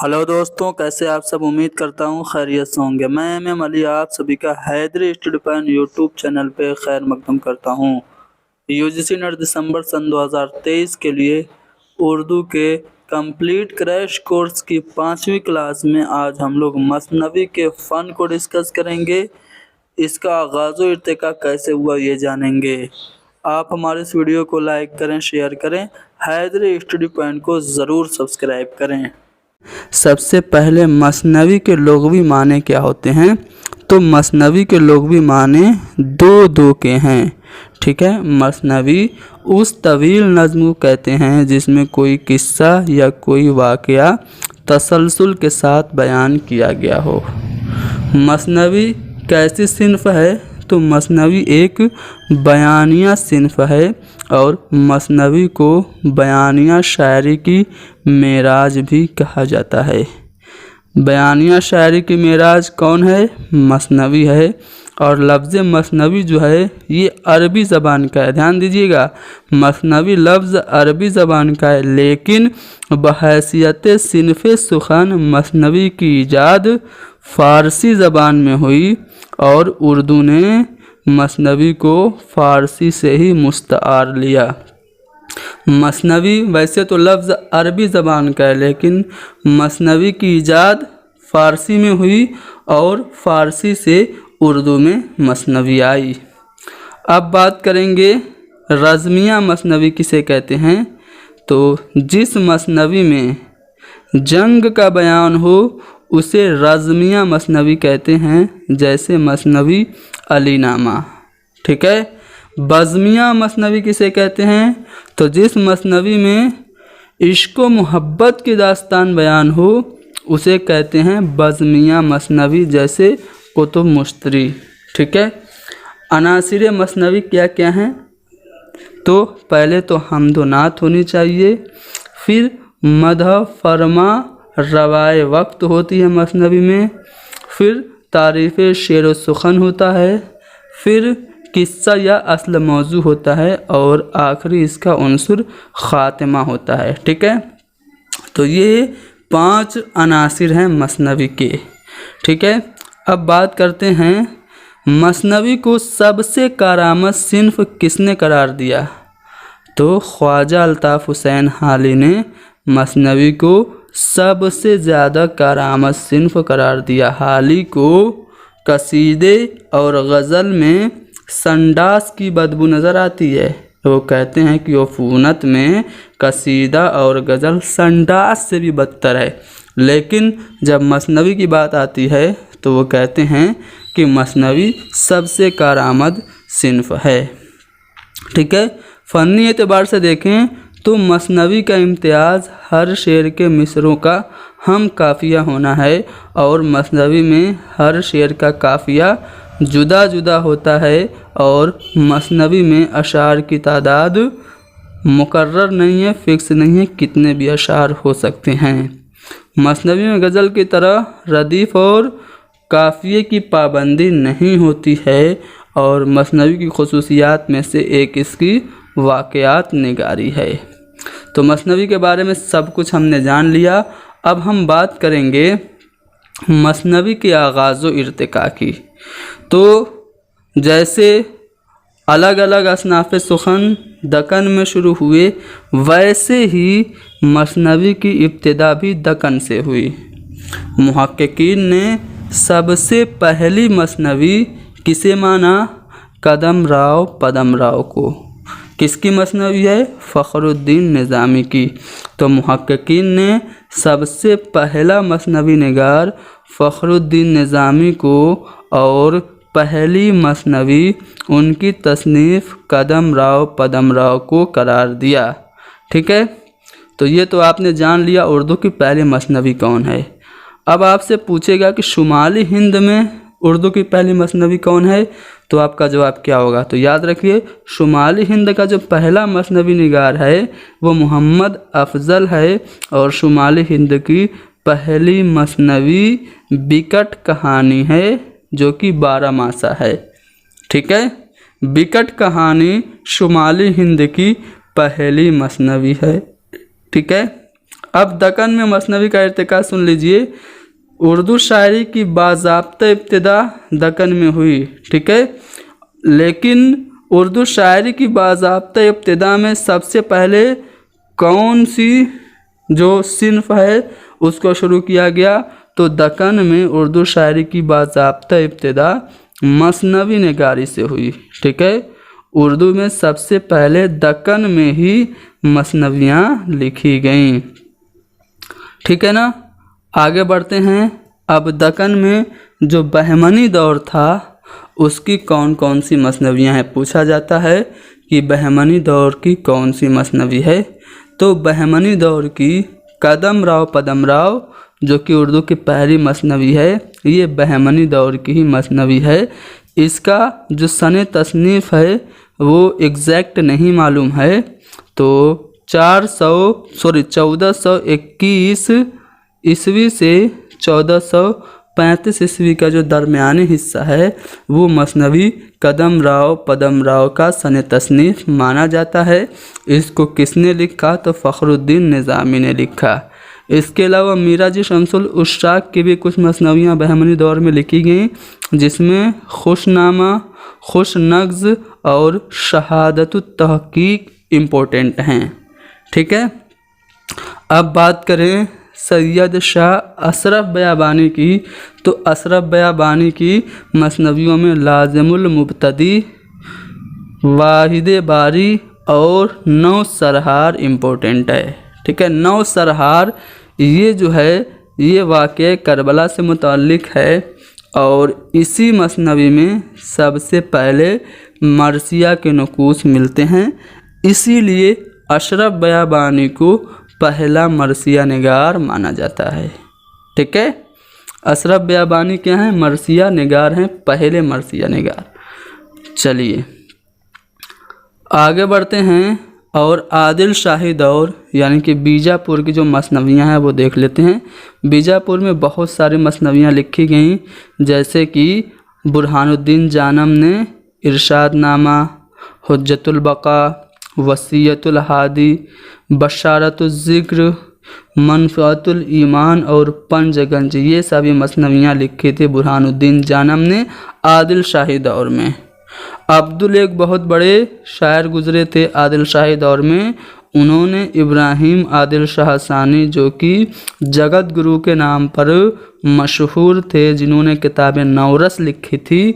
Hello दोस्तों, कैसे आप सब। उम्मीद करता हूँ खैरियत से होंगे। मैं एम अली आप सभी का Haidari study point YouTube channel पे खैर मकदम करता हूँ। यूजीसी नेट दिसंबर सन 2023 के लिए उर्दू के कंप्लीट क्रैश कोर्स की 5वीं क्लास में आज हम लोग मसनवी के फ़न को डिस्कस करेंगे। इसका आगाज़ व इर्तिका कैसे हुआ ये जानेंगे। आप हमारे इस वीडियो को लाइक करें, शेयर करें, हैदरी स्टडी पॉइंट को ज़रूर सब्सक्राइब करें। सबसे पहले मसनवी के लुग़वी माने क्या होते हैं, तो मसनवी के लुग़वी माने दो के हैं। ठीक है, मसनवी उस तवील नज़्म को कहते हैं जिसमें कोई किस्सा या कोई वाक़या तसलसल के साथ बयान किया गया हो। मसनवी कैसी सिन्फ़ है, तो मसनवी एक बयानिया सिन्फ़ है और मसनवी को बयानिया शायरी की मेराज भी कहा जाता है। बयानिया शायरी की मेराज कौन है, मसनवी है। और लफ्ज़ मसनवी जो है ये अरबी ज़बान का है। ध्यान दीजिएगा, मसनवी लफ्ज़ अरबी ज़बान का है, लेकिन बहैसियत सिन्फ़ सुख़न मसनवी की ईजाद फ़ारसी ज़बान में हुई और उर्दू ने मसनवी को फ़ारसी से ही मुस्तआर लिया। मसनवी वैसे तो लफ्ज़ अरबी ज़बान का है, लेकिन मसनवी की ईजाद फ़ारसी में हुई और फ़ारसी से उर्दू में मसनवी आई। अब बात करेंगे रज़मिया मसनवी किसे कहते हैं, तो जिस मसनवी में जंग का बयान हो उसे रज़मिया मसनवी कहते हैं, जैसे मसनवी अलीनामा। ठीक है, बज़मिया मसनवी किसे कहते हैं, तो जिस मसनवी में इश्क व मोहब्बत की दास्तान बयान हो उसे कहते हैं बज़मिया मसनवी, जैसे कुतुब मुश्तरी। ठीक है, अनासिर मसनवी क्या क्या हैं, तो पहले तो हम्द व नात होनी चाहिए, फिर मदह फरमा रवाए वक्त होती है मसनवी में, फिर तारीफ़ शेर व सुखन होता है, फिर किस्सा या असल मौजू होता है और आखिरी इसका उन्सुर ख़ातिमा होता है। ठीक है, तो ये 5 अनासिर हैं मसनवी के। ठीक है, अब बात करते हैं मसनवी को सबसे कारामद सिन्फ़ किसने करार दिया, तो ख्वाजा अल्ताफ़ हुसैन हाली ने मसनवी को सबसे ज़्यादा कारामद सिन्फ़ करार दिया। हाली को कसीदे और गज़ल में संडास की बदबू नज़र आती है, तो वो कहते हैं कि उफ़ूनत में कसीदा और गज़ल संडास से भी बदतर है, लेकिन जब मसनवी की बात आती है तो वो कहते हैं कि मसनवी सबसे कारामद सिन्फ़ है। ठीक है, फ़नी एतबार से देखें तो मसनवी का इम्तियाज़ हर शेर के मिसरों का हम काफ़िया होना है और मसनवी में हर शेर का काफ़िया जुदा जुदा होता है और मसनवी में अशार की तादाद मुकर्रर नहीं है, फ़िक्स नहीं है, कितने भी अशार हो सकते हैं। मसनवी में गज़ल की तरह रदीफ़ और काफ़िए की पाबंदी नहीं होती है और मसनवी की खुसूसियात में से एक इसकी वाक़यात निगारी है। तो मसनवी के बारे में सब कुछ हमने जान लिया। अब हम बात करेंगे मसनवी के आगाज़ व इर्तिका की। तो जैसे अलग अलग असनाफ़ सुखन दक्कन में शुरू हुए, वैसे ही मसनवी की इब्तिदा भी दक्कन से हुई। मुहक्किकीन ने सबसे पहली मसनवी किसे माना, कदम राव पदम राव को। किसकी मसनवी है, फ़खरुद्दीन निज़ामी की। तो मुहक्किकीन ने सबसे पहला मसनवी निगार फ़खरुद्दीन निज़ामी को और पहली मसनवी उनकी तसनीफ़ कदम राव पदम राव को करार दिया। ठीक है, तो ये तो आपने जान लिया उर्दू की पहली मसनवी कौन है। अब आपसे पूछेगा कि शुमाली हिंद में उर्दू की पहली मसनवी कौन है, तो आपका जवाब क्या होगा, तो याद रखिए शुमाली हिंद का जो पहला मसनवी निगार है वो मोहम्मद अफज़ल है और शुमाली हिंद की पहली मसनवी बिकट कहानी है जो कि 12 मासा है। ठीक है, बिकट कहानी शुमाली हिंद की पहली मसनवी है। ठीक है, अब दक्कन में मसनवी का इर्तिका सुन लीजिए। उर्दू शायरी की बाज़ाब्ता इब्तिदा दक्कन में हुई, ठीक है, लेकिन उर्दू शायरी की बाज़ाब्ता इब्तिदा में सबसे पहले कौन सी जो सिन्फ है उसको शुरू किया गया? तो दक्कन में उर्दू शायरी की बाज़ाब्ता इब्तिदा मसनवी निगारी से हुई, ठीक है। उर्दू में सबसे पहले दक्कन में ही मसनवियाँ लिखी गईं, ठीक है ना। आगे बढ़ते हैं। अब दक्कन में जो बहमनी दौर था उसकी कौन कौन सी मसनवियाँ हैं, पूछा जाता है कि बहमनी दौर की कौन सी मसनवी है। तो बहमनी दौर की कदम राव पदम राव जो कि उर्दू की पहली मसनवी है, ये बहमनी दौर की ही मसनवी है। इसका जो सन तसनीफ़ है वो एग्जैक्ट नहीं मालूम है, तो 1421 ईस्वी से 1435 ईस्वी का जो दरमियानी हिस्सा है वो मसनवी कदम राव पदम राव का सन तसनीफ़ माना जाता है। इसको किसने लिखा? तो फ़खरुद्दीन निज़ामी ने लिखा। इसके अलावा मिराजी शमसुल उश्शाक की भी कुछ मसनवियाँ बहमनी दौर में लिखी गईं, जिसमें खुशनामा, खुशनग्ज़ और शहादतुत तहक़ीक़ इम्पोर्टेंट हैं, ठीक है। अब बात करें सैयद शाह अशरफ बयाबानी की, तो अशरफ बयाबानी की मसनवियों में लाज़िमुल मुब्तदी, वाहिद बारी और नौ सरहार इम्पोर्टेंट है, ठीक है। नौ सरहार ये जो है ये वाक़या करबला से मुताल्लिक़ है और इसी मसनवी में सबसे पहले मरसिया के नुकूस मिलते हैं, इसीलिए अशरफ बयाबानी को पहला मरसिया निगार माना जाता है, ठीक है। अशरफ बयाबानी क्या हैं? मरसिया निगार हैं, पहले मरसिया निगार। चलिए आगे बढ़ते हैं और आदिल शाही दौर यानी कि बीजापुर की जो मसनवियाँ हैं वो देख लेते हैं। बीजापुर में बहुत सारी मसनवियाँ लिखी गईं, जैसे कि बुरहानुद्दीन जानम ने इरशाद नामा, हुज्जतुल बका, वसीयतुल हादी, बशारतुल ज़िक्र, मनफ़अतुल ईमान और पंजगंज, ये सभी मसनवियाँ लिखी थी बुरहानुद्दीन जानम ने आदिल शाही दौर में। अब्दुल एक बहुत बड़े शायर गुज़रे थे आदिल शाही दौर में, उन्होंने इब्राहिम आदिल शाह सानी जो कि जगत गुरु के नाम पर मशहूर थे, जिन्होंने किताबें नौरस लिखी थी,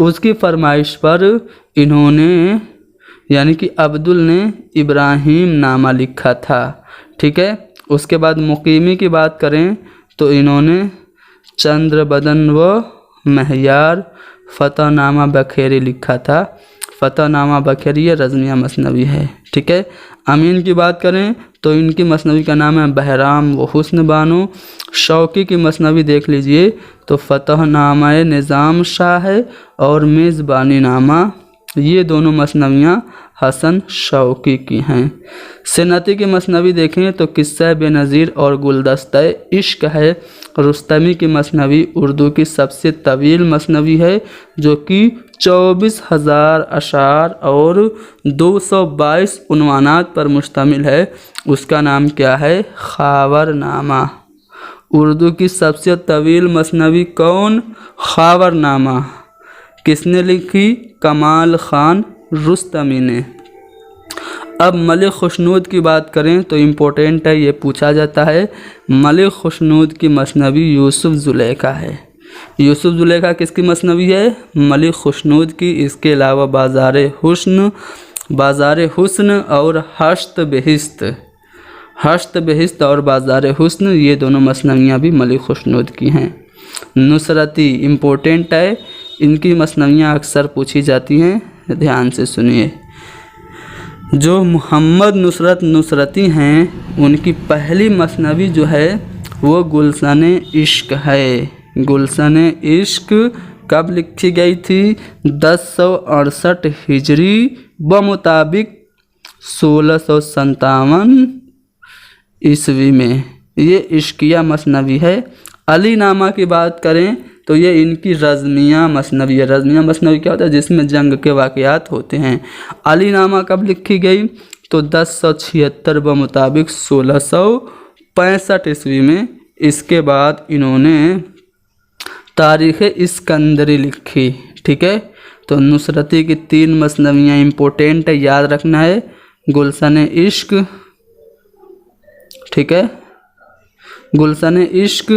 उसकी फरमाइश पर इन्होंने यानी कि अब्दुल ने इब्राहिम नामा लिखा था, ठीक है। उसके बाद मुकीमी की बात करें तो इन्होंने चंद्र बदन व महयार फ़तह नामा बखेरी लिखा था। फ़तह नामा बखेरी ये रज़मिया मसनवी है, ठीक है। अमीन की बात करें तो इनकी मसनवी का नाम है बहराम व हुस्न बानो। शौकी की मसनवी देख लीजिए तो फ़तह नामा निज़ाम शाह है और मेज़बानी नामा, ये दोनों मसनवियाँ हसन शौकी की हैं। सन्नती की मसनवी देखें तो किस्सा बेनज़ीर और गुलदस्ता इश्क है। रुस्तमी की मसनवी उर्दू की सबसे तवील मसनवी है जो कि 24,000 अशार और 222 उन्वानात पर मुश्तमिल है। उसका नाम क्या है? खावरनामा। उर्दू की सबसे तवील मसनवी कौन? खावरनामा। किसने लिखी? कमाल ख़ान रुस्तमी ने। अब मलिक खुशनूद की बात करें तो इम्पोर्टेंट है, ये पूछा जाता है। मलिक खुशनूद की मसनवी यूसुफ ज़ुलेखा है। यूसुफ ज़ुलेखा किसकी मसनवी है? मलिक खुशनूद की। इसके अलावा बाज़ार हुस्न और हश्त बहिस्त और बाज़ार हुस्न, ये दोनों मसनवियाँ भी मलिक खुशनूद की हैं। नुसरती इम्पोर्टेंट है, इनकी मसनवियाँ अक्सर पूछी जाती हैं, ध्यान से सुनिए। जो मोहम्मद नुसरत नुसरती हैं उनकी पहली मसनवी जो है वो गुलशन इश्क है। गुलशन इश्क कब लिखी गई थी? 1068 हिजरी बमुताबिक 1657 ईस्वी में। ये इश्किया मसनवी है। अली नामा की बात करें तो ये इनकी रज़मिया मसनवी है। रज़मिया मसनवी क्या होता है? जिसमें जंग के वाक़यात होते हैं। अली नामा कब लिखी गई? तो 1076 बमुताबिक 65 ईस्वी में। इसके बाद इन्होंने तारीख़ इस्कंदरी लिखी। ठीक है, तो नुसरती की 3 मसनवियाँ इम्पोर्टेंट है, याद रखना है। गुलशन इश्क, ठीक है, गुलशन इश्क,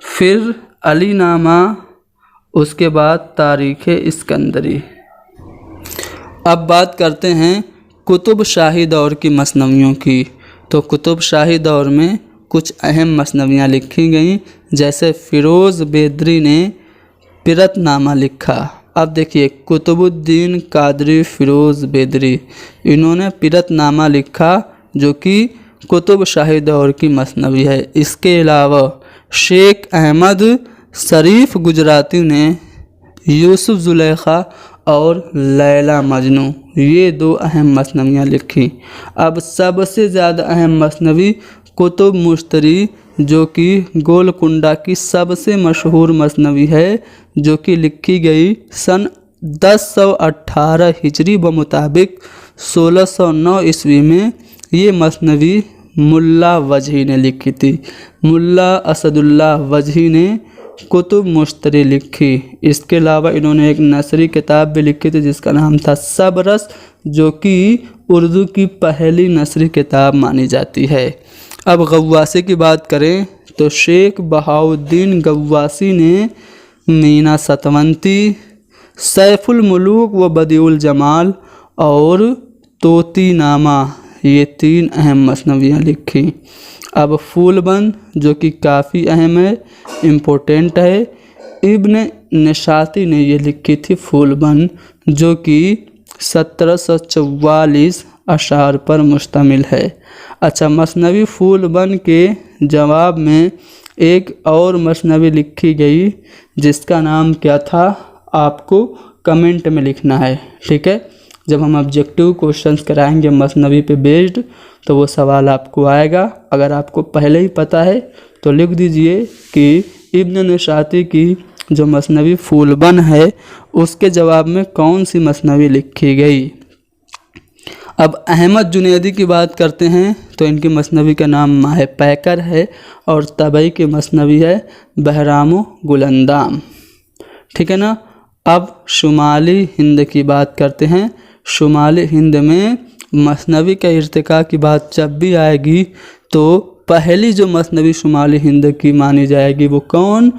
फिर अली नामा, उसके बाद तारीख़ इस्कंदरी। अब बात करते हैं कुतुब शाही दौर की मसनवियों की। तो कुतुब शाही दौर में कुछ अहम मसनवियाँ लिखी गईं, जैसे फ़िरोज़ बेदरी ने पिरतनामा लिखा। अब देखिए, कुतुबुद्दीन कादरी फ़िरोज़ बेदरी, इन्होंने पिरतनामा लिखा जो कि कुतुब शाही दौर की मसनवी है। इसके अलावा शेख अहमद शरीफ गुजराती ने यूसुफ ज़ुलेखा और लैला मजनू, ये 2 अहम मसनवियाँ लिखी। अब सबसे ज़्यादा अहम मसनवी कुतुब मुश्तरी, जो कि गोलकुंडा की सबसे मशहूर मसनवी है, जो कि लिखी गई सन 1018 हिजरी बमुताबिक 1609 ईस्वी में। ये मसनवी मुल्ला वजही ने लिखी थी। मुल्ला असदुल्लाह वजही ने कुतुब मुश्तरी लिखी। इसके अलावा इन्होंने एक नसरी किताब भी लिखी थी जिसका नाम था सबरस, जो कि उर्दू की पहली नसरी किताब मानी जाती है। अब गव्वासी की बात करें तो शेख बहाउद्दीन गव्वासी ने मीना सतवंती, सैफुल मुलूक व बदिउल जमाल और तोती नामा, ये 3 अहम मसनवियाँ लिखी। अब फूलबंद, जो कि काफ़ी अहम है, इम्पोर्टेंट है, इब्न निशाती ने ये लिखी थी फूलबंद, जो कि 1744 अशार पर मुश्तमिल है। अच्छा, मसनवी फूलबंद के जवाब में एक और मसनवी लिखी गई जिसका नाम क्या था, आपको कमेंट में लिखना है। ठीक है, जब हम ऑब्जेक्टिव क्वेश्चंस कराएंगे मसनवी पे बेस्ड तो वो सवाल आपको आएगा। अगर आपको पहले ही पता है तो लिख दीजिए कि इब्न निशाती की जो मसनवी फूलबंद है उसके जवाब में कौन सी मसनवी लिखी गई। अब अहमद जुनैदी की बात करते हैं तो इनकी मसनवी का नाम माह पैकर है और तबई की मसनवी है बहराम गुलंदाम। ठीक है ना। अब शुमाली हिंद की बात करते हैं। शुमाली हिंद में मसनवी का इर्तिका की बात जब भी आएगी तो पहली जो मसनवी शुमाली हिंद की मानी जाएगी वो कौन,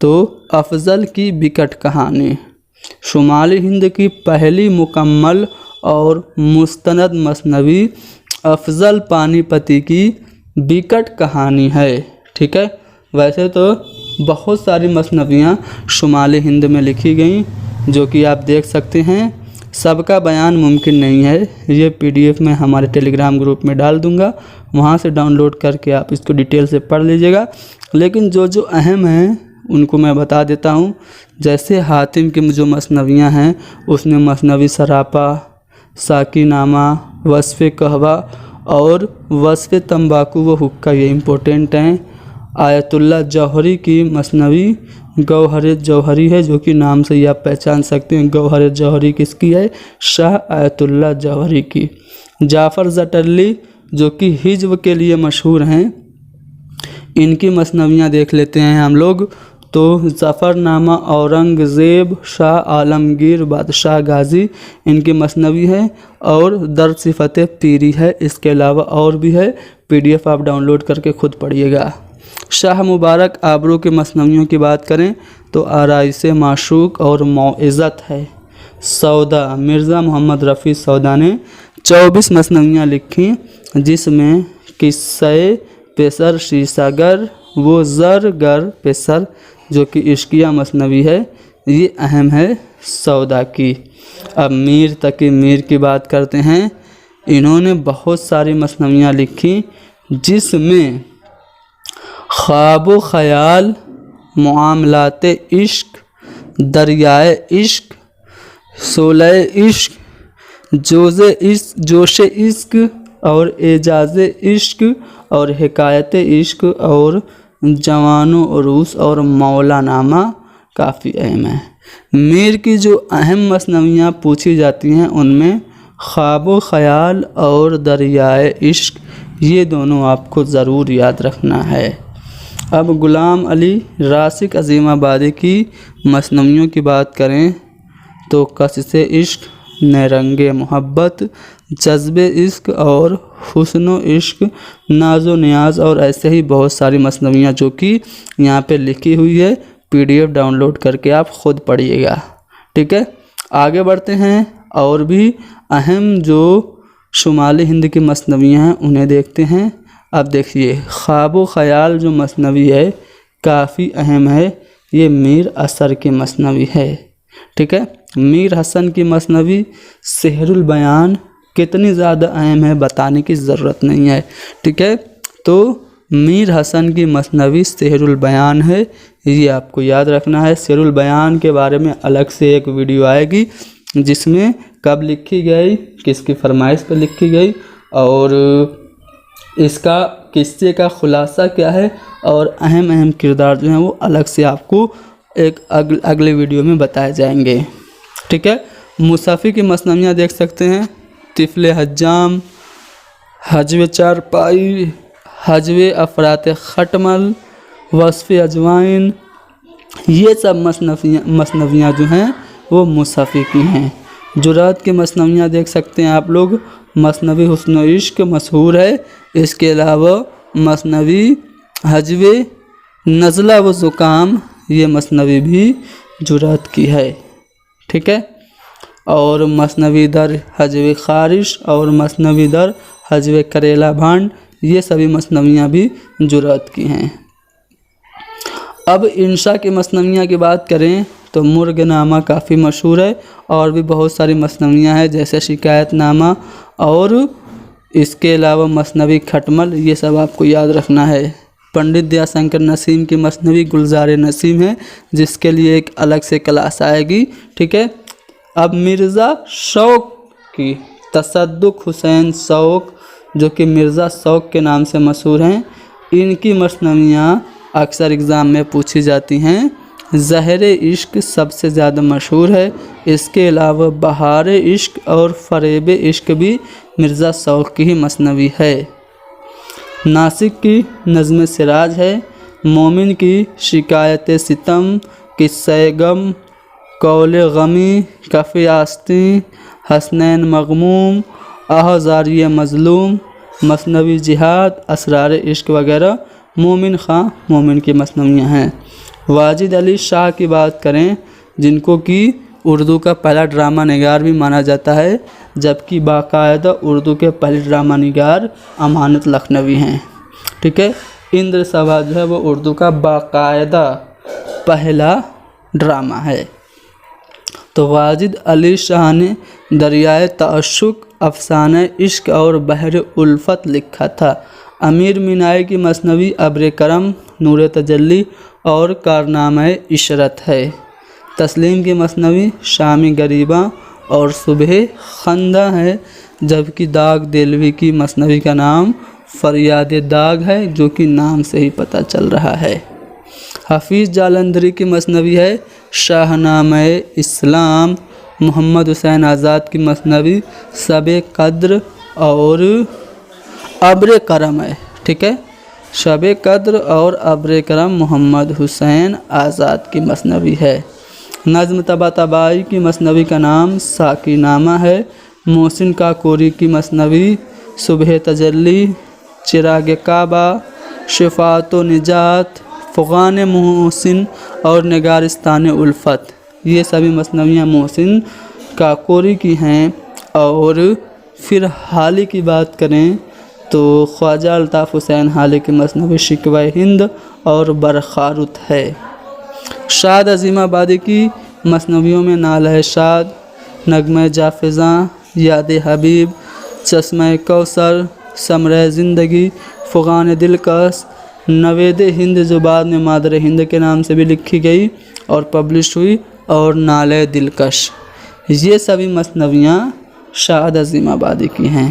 तो अफजल की बिकट कहानी। शुमाली हिंद की पहली मुकम्मल और मुस्तनद मसनवी अफजल पानीपती की बिकट कहानी है। ठीक है, वैसे तो बहुत सारी मसनवियाँ शुमाली हिंद में लिखी गई जो कि आप देख सकते हैं। सबका बयान मुमकिन नहीं है, ये PDF मैं हमारे टेलीग्राम ग्रुप में डाल दूंगा, वहाँ से डाउनलोड करके आप इसको डिटेल से पढ़ लीजिएगा। लेकिन जो जो अहम हैं उनको मैं बता देता हूँ। जैसे हातिम की जो मसनवियाँ हैं उसमें मसनवी सरापा, साकीनामा, वस्फ़े कहवा और वस्फ़े तंबाकू व हुक्का, ये इम्पोर्टेंट हैं। आयतुल्लाह जौहरी की मसनवी गौहर जौहरी है, जो कि नाम से ही आप पहचान सकते हैं। गौहर जौहरी किसकी है, शाह आयतुल्लाह जौहरी की। जाफ़र ज़टरली जो कि हिज्व के लिए मशहूर हैं, इनकी मसनवियाँ देख लेते हैं हम लोग। तो ज़फ़रनामा औरंगज़ेब शाह आलमगीर बादशाह गाज़ी, इनकी मसनवी है और दर सिफ़त पीरी है। इसके अलावा और भी है, PDF आप डाउनलोड करके खुद पढ़िएगा। शाह मुबारक आबरू के मसनवियों की बात करें तो आराइसे माशूक और मौइज़त है। सौदा मिर्ज़ा मोहम्मद रफ़ी सौदा ने 24 मसनवियाँ लिखी, जिसमें किस्से पेसर शीशागर वो ज़र गर पेसर जो कि इश्किया मसनवी है, ये अहम है सौदा की। अब मीर तकी मीर की बात करते हैं। इन्होंने बहुत सारी मसनवियाँ लिखी जिसमें ख्वाब ख़याल, मुआमलाते इश्क, दरियाए इश्क, सोलह इश्क, जोश इश्क और एजाज़ इश्क और हिकायत इश्क और जवानो उरूस और मौलानामा काफ़ी अहम है। मीर की जो अहम मसनवियाँ पूछी जाती हैं उनमें ख्वाब ख़याल और दरियाए इश्क, یہ دونوں آپ کو ضرور یاد رکھنا ہے۔ اب غلام علی راسک عظیم آبادی کی مثنویوں کی بات کریں تو قصص عشق، نیرنگ محبت، جذب عشق اور حسن و عشق، ناز و نیاز اور ایسے ہی بہت ساری مثنویاں جو کہ یہاں پہ لکھی ہوئی ہے، PDF ڈاؤن لوڈ کر کے آپ خود پڑھیے گا، ٹھیک ہے۔ آگے بڑھتے ہیں اور بھی اہم جو شمالی ہند کی مثنویاں ہیں انہیں دیکھتے ہیں۔ اب دیکھیے خواب و خیال جو مثنوی ہے کافی اہم ہے، یہ میر اثر کی مثنوی ہے، ٹھیک ہے۔ میر حسن کی مثنوی سحر البیان کتنی زیادہ اہم ہے بتانے کی ضرورت نہیں ہے، ٹھیک ہے۔ تو میر حسن کی مثنوی سحر البیان ہے، یہ آپ کو یاد رکھنا ہے۔ سحر البیان کے بارے میں الگ سے ایک ویڈیو آئے گی جس میں کب لکھی گئی، کس کی فرمائش پہ لکھی گئی اور اس کا قصے کا خلاصہ کیا ہے اور اہم کردار جو ہیں وہ الگ سے آپ کو ایک اگلے ویڈیو میں بتائے جائیں گے، ٹھیک ہے۔ مصحفی کی مثنویاں دیکھ سکتے ہیں، طفل حجام، حجو چارپائی، حجو افرات ختمل، وصف اجوائن، یہ سب مثنویاں جو ہیں وہ مصحفی کی ہیں۔ جرات کی مثنویاں دیکھ سکتے ہیں آپ لوگ، مثنوی حسن و عشق مشہور ہے، اس کے علاوہ مثنوی حجو نزلہ و زکام، یہ مثنوی بھی جرات کی ہے، ٹھیک ہے۔ اور مثنوی در حجو خارش اور مثنوی در حجو کریلا بھانڈ، یہ سبھی مثنویاں بھی جرات کی ہیں۔ اب انشاء کی مثنویاں کی بات کریں تو مرغ نامہ کافی مشہور ہے، اور بھی بہت ساری مثنویاں ہیں جیسے شکایت نامہ اور اس کے علاوہ مثنوی کھٹمل، یہ سب آپ کو یاد رکھنا ہے۔ پنڈت دیا شنکر نسیم کی مثنوی گلزار نسیم ہے جس کے لیے ایک الگ سے کلاس آئے گی، ٹھیک ہے۔ اب مرزا شوق کی تصدق حسین شوق جو کہ مرزا شوق کے نام سے مشہور ہیں، ان کی مثنویاں اکثر ایگزام میں پوچھی جاتی ہیں۔ زہر عشق سب سے زیادہ مشہور ہے، اس کے علاوہ بہار عشق اور فریب عشق بھی مرزا شوق کی ہی مثنوی ہے۔ ناسک کی نظم سراج ہے، مومن کی شکایت ستم، قصہ غم، قول غمی، کف آستین، حسنین مغموم، آہذاری مظلوم، مثنوی جہاد، اسرار عشق وغیرہ مومن خاں مومن کی مثنویاں ہیں۔ واجد علی شاہ کی بات کریں جن کو کہ اردو کا پہلا ڈرامہ نگار بھی مانا جاتا ہے، جبکہ باقاعدہ اردو کے پہلے ڈرامہ نگار امانت لکھنوی ہیں، ٹھیک ہے۔ اندر سبھا جو ہے وہ اردو کا باقاعدہ پہلا ڈرامہ ہے۔ تو واجد علی شاہ نے دریائے تعشق، افسانہ عشق اور بحر الفت لکھا تھا۔ امیر مینائی کی مثنوی ابر کرم، نور تجلی اور کارنامہ عشرت ہے۔ تسلیم کی مثنوی شامی غریباں اور صبح خندہ ہے، جبکہ داغ دہلوی کی مثنوی کا نام فریاد داغ ہے جو کہ نام سے ہی پتہ چل رہا ہے۔ حفیظ جالندھری کی مثنوی ہے شاہ نامہ اسلام۔ محمد حسین آزاد کی مثنوی شب قدر اور ابر کرم ہے، ٹھیک ہے۔ شب قدر اور ابر کرم محمد حسین آزاد کی مثنوی ہے۔ نظم طباطبائی کی مثنوی کا نام ساقی نامہ ہے۔ محسن کاکوری کی مثنوی صبح تجلی، چراغ کعبہ، شفاعت و نجات، فغان محسن اور نگارستان الفت، یہ سبھی مثنویاں محسن کاکوری کی ہیں۔ اور پھر حالی کی بات کریں تو خواجہ الطاف حسین حالی کی مثنوی شکوہ ہند اور برخاروت ہے۔ شاد عظیم آبادی کی مثنویوں میں نالہ شاد، نغمہ جافزاں، یاد حبیب، چشمہ کوثر، ثمرہ زندگی، فغان دلکش، نوید ہند جو بعد میں مادر ہند کے نام سے بھی لکھی گئی اور پبلش ہوئی، اور نالہ دلکش، یہ سبھی مثنویاں شاد عظیم آبادی کی ہیں۔